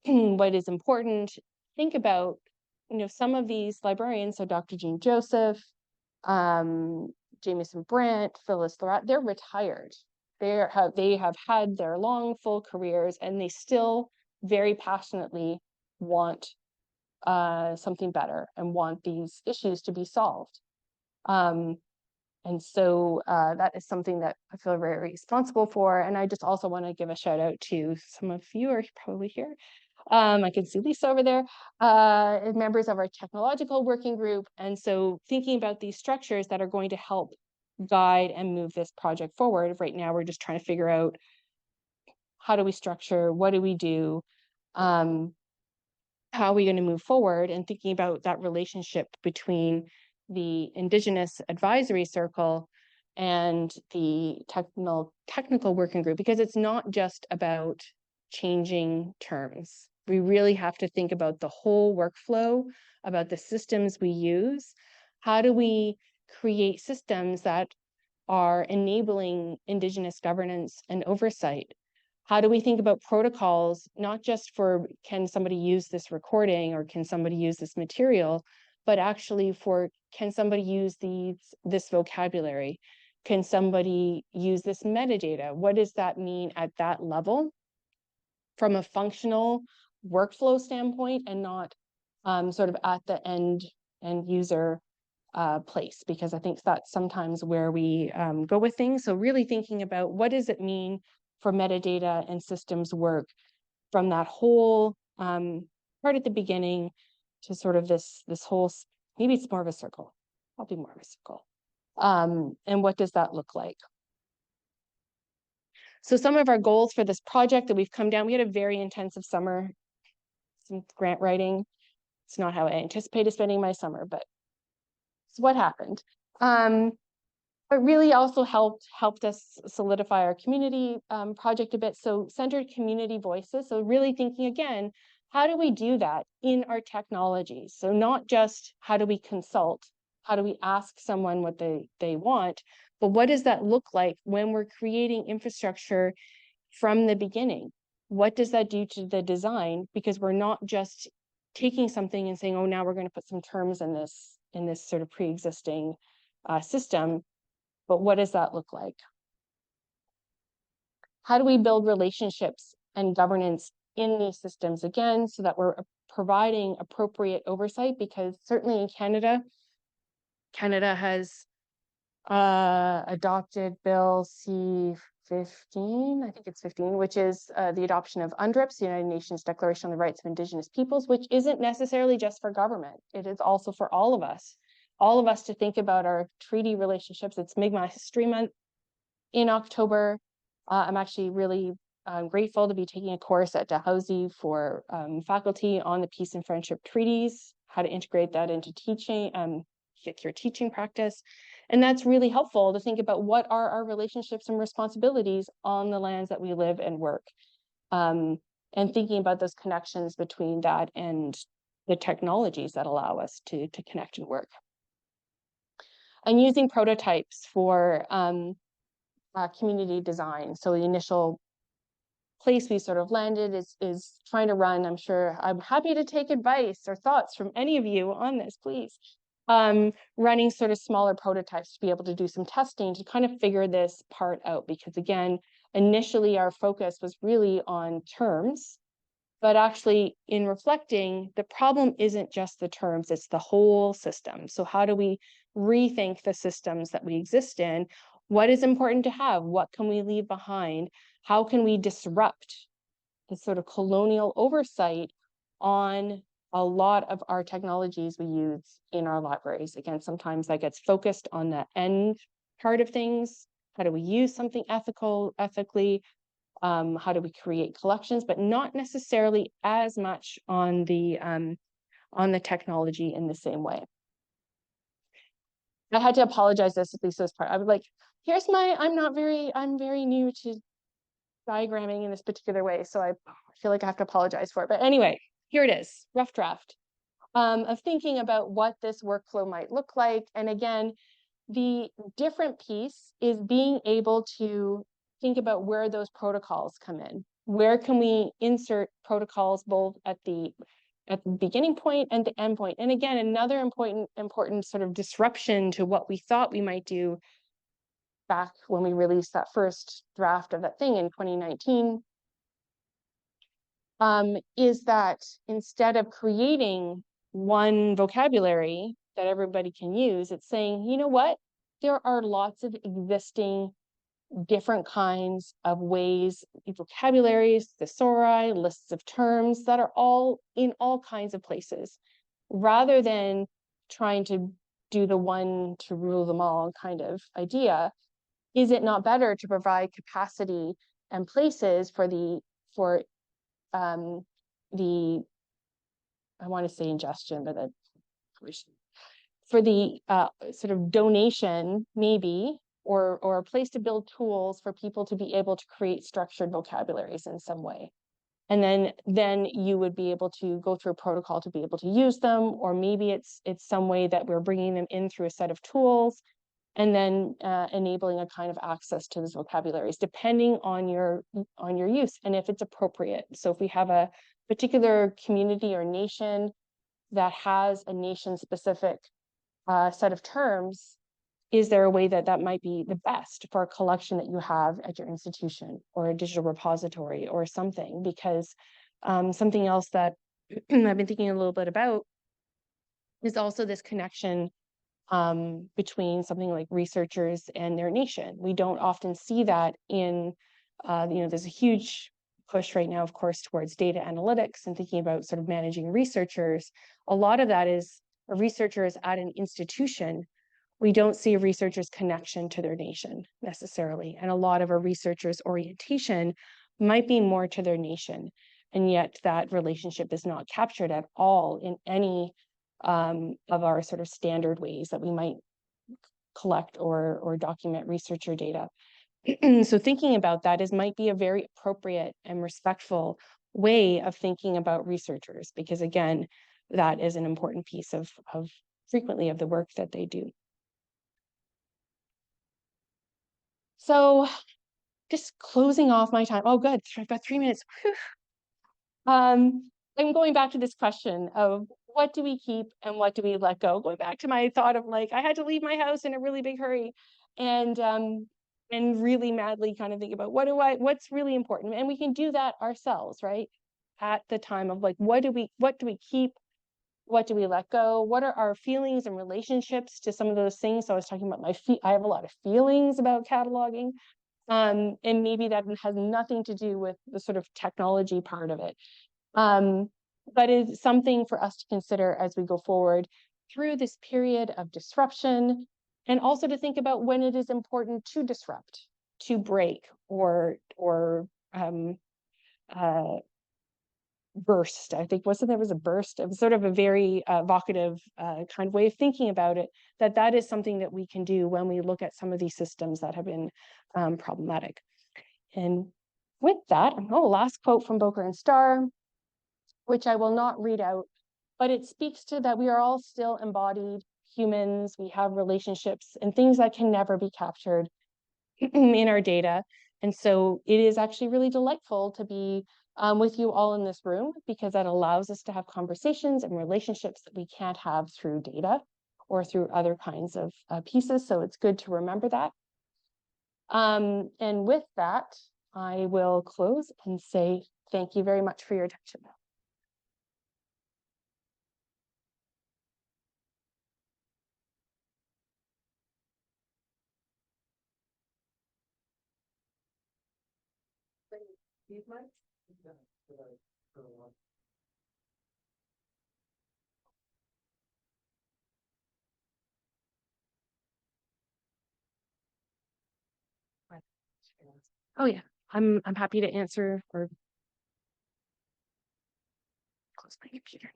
Speaker 2: what is important. Think about, some of these librarians, so Dr. Jean Joseph, Jameson Brandt, Phyllis Lorat, they're retired. They have had their long, full careers, and they still very passionately want something better and want these issues to be solved. And so that is something that I feel very responsible for. And I just also want to give a shout out to some of you are probably here. I can see Lisa over there, members of our technological working group. And so thinking about these structures that are going to help guide and move this project forward. Right now, we're just trying to figure out how do we structure, what do we do, how are we going to move forward, and thinking about that relationship between the Indigenous Advisory Circle and the technical working group, because it's not just about changing terms. We really have to think about the whole workflow, about the systems we use. How do we create systems that are enabling Indigenous governance and oversight? How do we think about protocols, not just for can somebody use this recording or can somebody use this material, but actually for can somebody use this vocabulary? Can somebody use this metadata? What does that mean at that level from a functional workflow standpoint, and not sort of at the end user place? Because I think that's sometimes where we go with things. So really thinking about what does it mean for metadata and systems work from that whole part at the beginning to sort of this whole, maybe it's more of a circle, probably more of a circle. And what does that look like? So some of our goals for this project that we've come down, we had a very intensive summer, some grant writing. It's not how I anticipated spending my summer, but it's what happened. But really also helped us solidify our community project a bit. So centered community voices. So really thinking again, how do we do that in our technologies? So not just how do we consult, how do we ask someone what they want, but what does that look like when we're creating infrastructure from the beginning? What does that do to the design? Because we're not just taking something and saying, oh, now we're going to put some terms in this sort of pre-existing system. But what does that look like? How do we build relationships and governance in these systems again, so that we're providing appropriate oversight? Because certainly in Canada has adopted Bill C-15, I think it's 15, which is the adoption of UNDRIPS, the United Nations Declaration on the Rights of Indigenous Peoples, which isn't necessarily just for government. It is also for all of us to think about our treaty relationships. It's Mi'kmaq History Month in October. I'm actually really grateful to be taking a course at Dalhousie for faculty on the peace and friendship treaties, how to integrate that into teaching, your teaching practice. And that's really helpful to think about what are our relationships and responsibilities on the lands that we live and work. And thinking about those connections between that and the technologies that allow us to connect and work. And using prototypes for community design. So the initial place we sort of landed is trying to run, I'm happy to take advice or thoughts from any of you on this, please. Running sort of smaller prototypes to be able to do some testing to kind of figure this part out. Because again, initially our focus was really on terms, but actually in reflecting, the problem isn't just the terms, it's the whole system. So how do we rethink the systems that we exist in? What is important to have? What can we leave behind? How can we disrupt the sort of colonial oversight on a lot of our technologies we use in our libraries? Again, sometimes that gets focused on the end part of things. How do we use something ethically? How do we create collections, but not necessarily as much on the technology in the same way. I had to apologize this at Lisa's part. I was like, here's I'm very new to diagramming in this particular way. So I feel like I have to apologize for it. But anyway, here it is, rough draft of thinking about what this workflow might look like. And again, the different piece is being able to think about where those protocols come in. Where can we insert protocols both at the beginning point and the end point? And again, another important sort of disruption to what we thought we might do back when we released that first draft of that thing in 2019, is that instead of creating one vocabulary that everybody can use, it's saying, you know what? There are lots of existing different kinds of ways, vocabularies, thesauri, lists of terms that are all in all kinds of places, rather than trying to do the one to rule them all kind of idea. Is it not better to provide capacity and places for I want to say ingestion, but for the sort of donation, maybe, or a place to build tools for people to be able to create structured vocabularies in some way. And then you would be able to go through a protocol to be able to use them, or maybe it's some way that we're bringing them in through a set of tools, and then enabling a kind of access to those vocabularies, depending on your use and if it's appropriate. So if we have a particular community or nation that has a nation-specific set of terms, is there a way that might be the best for a collection that you have at your institution or a digital repository or something? Because something else that I've been thinking a little bit about is also this connection between something like researchers and their nation. We don't often see that in, there's a huge push right now, of course, towards data analytics and thinking about sort of managing researchers. A lot of that is researchers at an institution. We don't see a researcher's connection to their nation necessarily. And a lot of a researcher's orientation might be more to their nation. And yet that relationship is not captured at all in any of our sort of standard ways that we might collect or document researcher data. So thinking about that might be a very appropriate and respectful way of thinking about researchers, because again, that is an important piece of frequently of the work that they do. So just closing off my time. Oh, good. I've got 3 minutes. I'm going back to this question of what do we keep and what do we let go? Going back to my thought of like, I had to leave my house in a really big hurry and really madly kind of think about what's really important. And we can do that ourselves, right? At the time of like, what do we keep? What do we let go? What are our feelings and relationships to some of those things? So I was talking about I have a lot of feelings about cataloging. And maybe that has nothing to do with the sort of technology part of it. But it's something for us to consider as we go forward through this period of disruption, and also to think about when it is important to disrupt, to break, or burst. I think there was a burst. It was sort of a very evocative kind of way of thinking about it, that is something that we can do when we look at some of these systems that have been problematic. And with that, last quote from Boker and Starr, which I will not read out, but it speaks to that we are all still embodied humans. We have relationships and things that can never be captured in our data. And so it is actually really delightful to be with you all in this room, because that allows us to have conversations and relationships that we can't have through data or through other kinds of pieces. So it's good to remember that. And with that, I will close and say thank you very much for your attention. Oh yeah, I'm happy to answer or close my computer.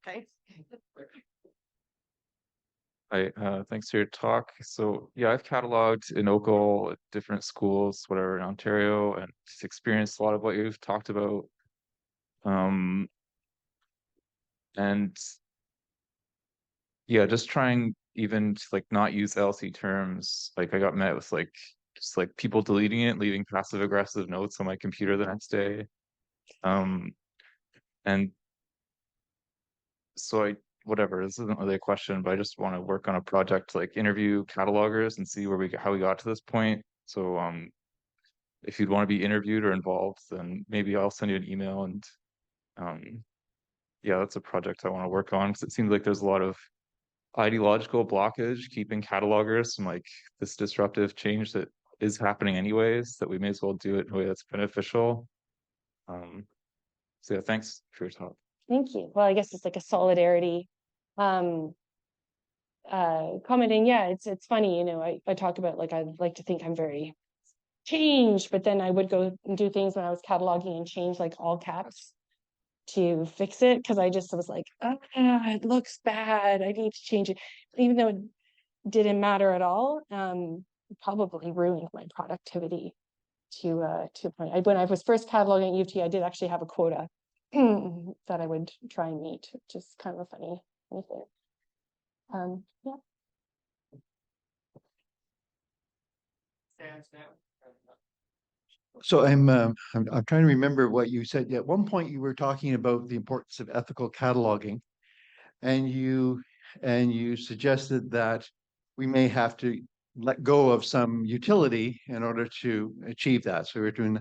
Speaker 1: Okay.
Speaker 3: Hi, thanks for your talk. So yeah, I've cataloged in Oakville at different schools, whatever, in Ontario, and just experienced a lot of what you've talked about. And yeah, just trying even to like not use LC terms. Like I got met with like just like people deleting it, leaving passive aggressive notes on my computer the next day. And so whatever, this isn't really a question, but I just want to work on a project to like interview catalogers and see how we got to this point. So if you'd want to be interviewed or involved, then maybe I'll send you an email. And yeah, that's a project I want to work on, because it seems like there's a lot of ideological blockage keeping catalogers from like this disruptive change that is happening anyways, that we may as well do it in a way that's beneficial. So yeah, thanks for your talk.
Speaker 2: Thank you. Well, I guess it's like a solidarity commenting. Yeah, it's funny, you know, I talk about like I like to think I'm very changed, but then I would go and do things when I was cataloging and change like all caps to fix it, because I just was like, oh, it looks bad, I need to change it, even though it didn't matter at all. Probably ruined my productivity to a point. When I was first cataloging at U of T, I did actually have a quota that I would try and meet, which is kind of a funny thing. Yeah.
Speaker 4: So I'm trying to remember what you said. At one point, you were talking about the importance of ethical cataloging, and you suggested that we may have to let go of some utility in order to achieve that. So we're doing,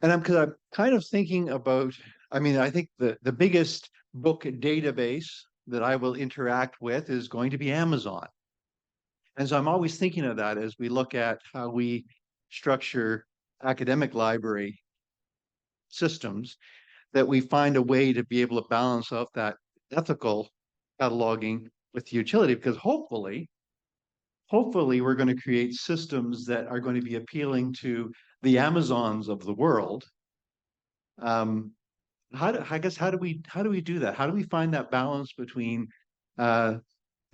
Speaker 4: and because I'm kind of thinking about. I mean, I think the biggest book database that I will interact with is going to be Amazon. And so I'm always thinking of that as we look at how we structure academic library systems, that we find a way to be able to balance out that ethical cataloging with the utility, because hopefully we're going to create systems that are going to be appealing to the Amazons of the world. How do we do that? How do we find that balance between the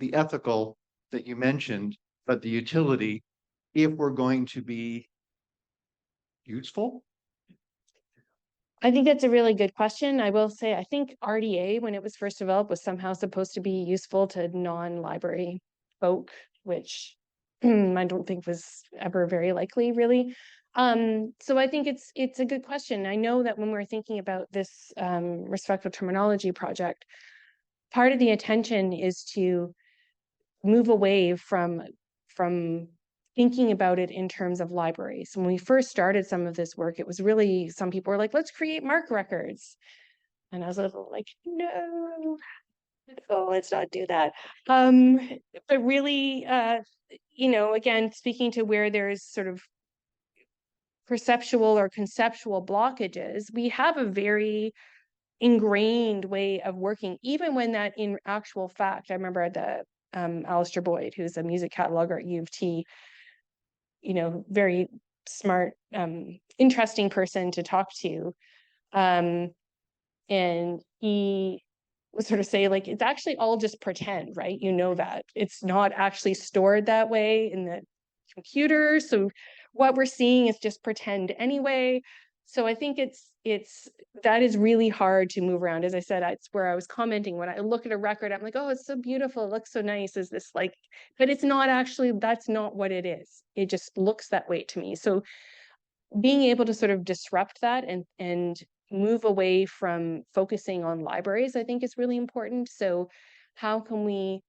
Speaker 4: ethical that you mentioned, but the utility, if we're going to be useful?
Speaker 2: I think that's a really good question. I will say, I think RDA, when it was first developed, was somehow supposed to be useful to non-library folk, which I don't think was ever very likely, really. So I think it's a good question. I know that when we're thinking about this respectful terminology project, part of the attention is to move away from thinking about it in terms of libraries. When we first started some of this work, it was really, some people were like, let's create MARC records. And I was a little like, no, let's not do that. But really, you know, again, speaking to where there's sort of perceptual or conceptual blockages, we have a very ingrained way of working, even when that in actual fact, I remember the Alistair Boyd, who's a music cataloger at U of T, you know, very smart, interesting person to talk to. And he would sort of say, like, it's actually all just pretend, right? You know that it's not actually stored that way in the computer. So what we're seeing is just pretend anyway. So I think that is really hard to move around. As I said, it's where I was commenting, when I look at a record, I'm like, oh, it's so beautiful, it looks so nice. Is this like, but it's not actually, that's not what it is. It just looks that way to me. So being able to sort of disrupt that and move away from focusing on libraries, I think is really important. So how can we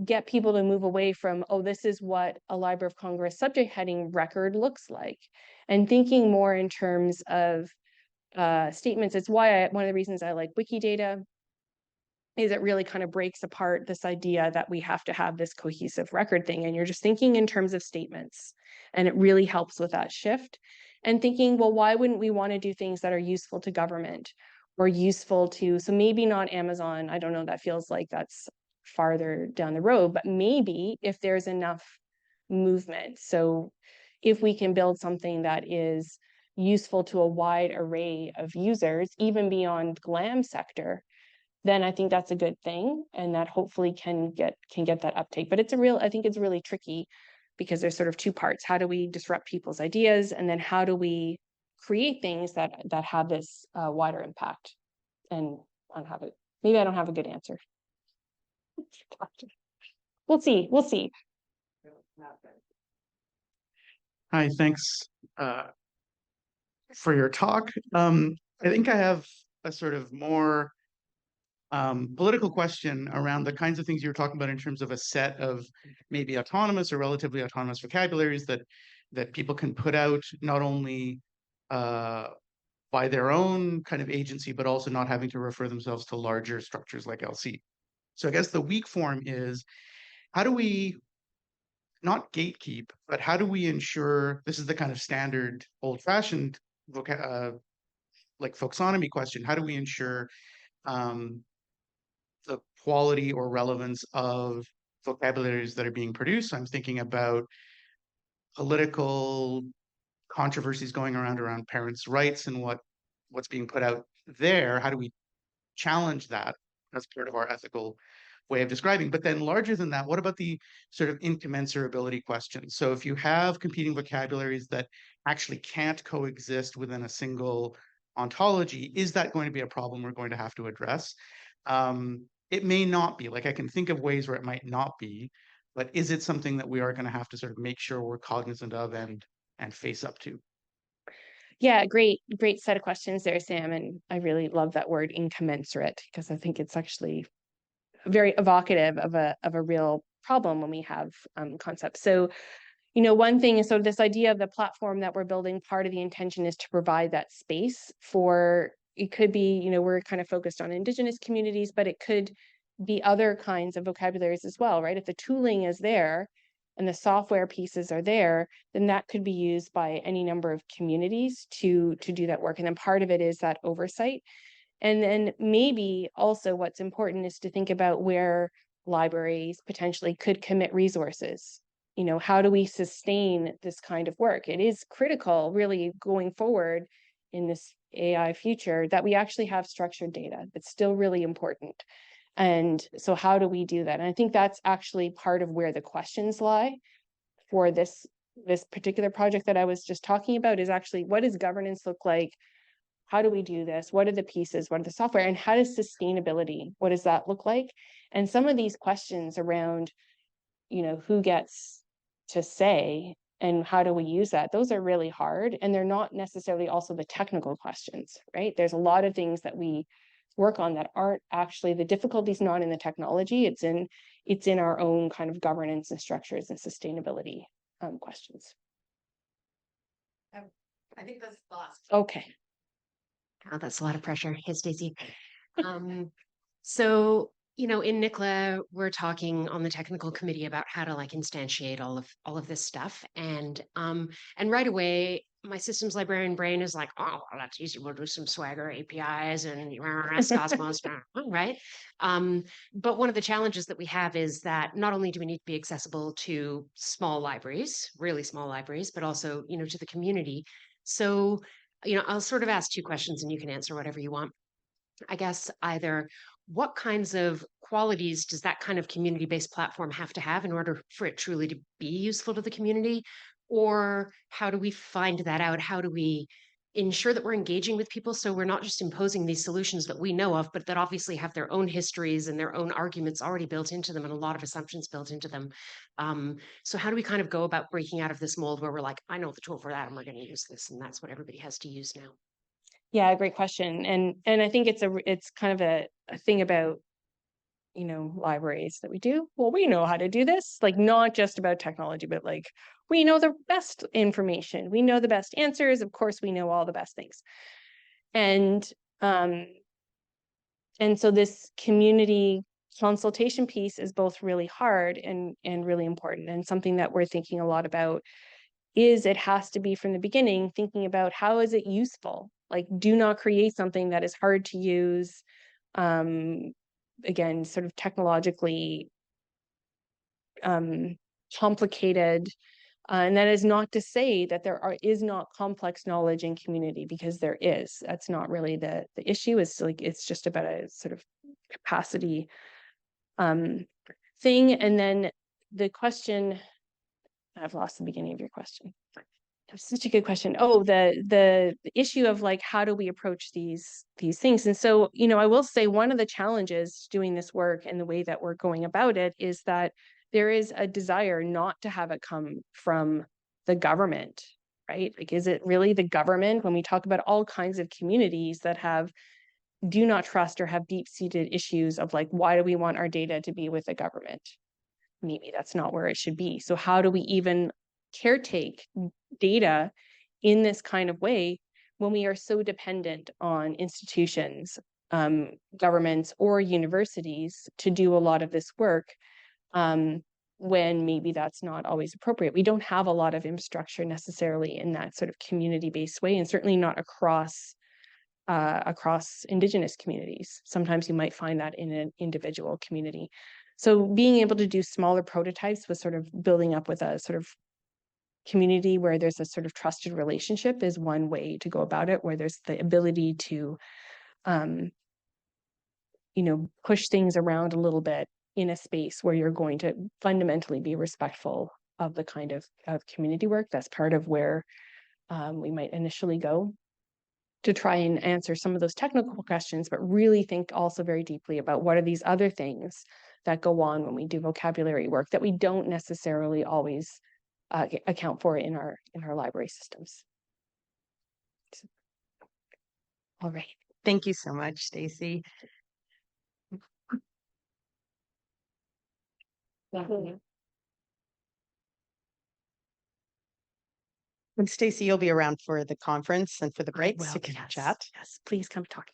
Speaker 2: get people to move away from, oh, this is what a Library of Congress subject heading record looks like, and thinking more in terms of statements. It's why one of the reasons I like Wikidata is it really kind of breaks apart this idea that we have to have this cohesive record thing, and you're just thinking in terms of statements, and it really helps with that shift. And thinking, well, why wouldn't we want to do things that are useful to government or useful to, so maybe not Amazon, I don't know, that feels like that's farther down the road, but maybe if there's enough movement. So if we can build something that is useful to a wide array of users, even beyond GLAM sector, then I think that's a good thing, and that hopefully can get that uptake. But I think it's really tricky, because there's sort of two parts. How do we disrupt people's ideas, and then how do we create things that have this wider impact? And maybe I don't have a good answer. We'll see. We'll see.
Speaker 5: Hi, thanks for your talk. I think I have a sort of more political question around the kinds of things you were talking about in terms of a set of maybe autonomous or relatively autonomous vocabularies that people can put out, not only by their own kind of agency, but also not having to refer themselves to larger structures like LC. So I guess the weak form is, how do we not gatekeep, but how do we ensure, this is the kind of standard old-fashioned like folksonomy question, how do we ensure the quality or relevance of vocabularies that are being produced? I'm thinking about political controversies going around parents' rights and what's being put out there. How do we challenge that as part of our ethical way of describing? But then larger than that, what about the sort of incommensurability question? So if you have competing vocabularies that actually can't coexist within a single ontology, is that going to be a problem we're going to have to address? It may not be. Like, I can think of ways where it might not be, but is it something that we are going to have to sort of make sure we're cognizant of and face up to?
Speaker 2: Yeah, great set of questions there, Sam. And I really love that word incommensurate, because I think it's actually very evocative of a real problem when we have concepts. So, one thing is, so this idea of the platform that we're building, part of the intention is to provide that space for, it could be, we're kind of focused on Indigenous communities, but it could be other kinds of vocabularies as well, right? If the tooling is there and the software pieces are there, then that could be used by any number of communities to do that work. And then part of it is that oversight. And then maybe also what's important is to think about where libraries potentially could commit resources. How do we sustain this kind of work? It is critical, really, going forward in this AI future, that we actually have structured data. It's still really important. And so how do we do that? And I think that's actually part of where the questions lie for this particular project that I was just talking about, is actually, what does governance look like? How do we do this? What are the pieces? What are the software? And how does sustainability, what does that look like? And some of these questions around, who gets to say and how do we use that? Those are really hard. And they're not necessarily also the technical questions, right? There's a lot of things that we work on that aren't actually, the difficulty's not in the technology. It's in our own kind of governance and structures and sustainability questions.
Speaker 1: I think that's the last.
Speaker 2: Okay.
Speaker 6: Oh, that's a lot of pressure. Hey, Stacey. So, in NICLA, we're talking on the technical committee about how to like instantiate all of this stuff. And right away, my systems librarian brain is like, oh, well, that's easy. We'll do some Swagger APIs and Cosmos, right? But one of the challenges that we have is that not only do we need to be accessible to small libraries, really small libraries, but also, to the community. So, I'll sort of ask two questions and you can answer whatever you want. I guess either what kinds of qualities does that kind of community-based platform have to have in order for it truly to be useful to the community? Or how do we find that out? How do we ensure that we're engaging with people so we're not just imposing these solutions that we know of, but that obviously have their own histories and their own arguments already built into them and a lot of assumptions built into them? So how do we kind of go about breaking out of this mold where we're like, I know the tool for that and we're going to use this, and that's what everybody has to use now?
Speaker 2: Yeah, great question. And I think it's kind of a thing about, libraries that we do. Well, we know how to do this, like not just about technology, but like we know the best information. We know the best answers. Of course, we know all the best things. And so this community consultation piece is both really hard and really important, and something that we're thinking a lot about is it has to be from the beginning thinking about how is it useful. Like, do not create something that is hard to use, again, sort of technologically complicated. And that is not to say that is not complex knowledge in community, because there is. That's not really the issue. Is like, it's just about a sort of capacity thing. And then the question, I've lost the beginning of your question. That's such a good question. Oh, the issue of like, how do we approach these things? And so, you know, I will say one of the challenges doing this work and the way that we're going about it is that there is a desire not to have it come from the government, right? Like, is it really the government when we talk about all kinds of communities that do not trust or have deep-seated issues of like, why do we want our data to be with the government? Maybe that's not where it should be. So how do we even caretake data in this kind of way when we are so dependent on institutions, governments, or universities to do a lot of this work, when maybe that's not always appropriate? We don't have a lot of infrastructure necessarily in that sort of community-based way, and certainly not across Indigenous communities. Sometimes you might find that in an individual community. So being able to do smaller prototypes with sort of building up with a sort of community where there's a sort of trusted relationship is one way to go about it, where there's the ability to, you know, push things around a little bit in a space where you're going to fundamentally be respectful of the kind of community work. That's part of where we might initially go to try and answer some of those technical questions, but really think also very deeply about what are these other things that go on when we do vocabulary work that we don't necessarily always account for in our library systems. All right.
Speaker 1: Thank you so much, Stacey. And Stacey, you'll be around for the conference and for the breaks.
Speaker 2: Well,
Speaker 1: You can
Speaker 2: yes,
Speaker 1: chat.
Speaker 2: yes, please come talk.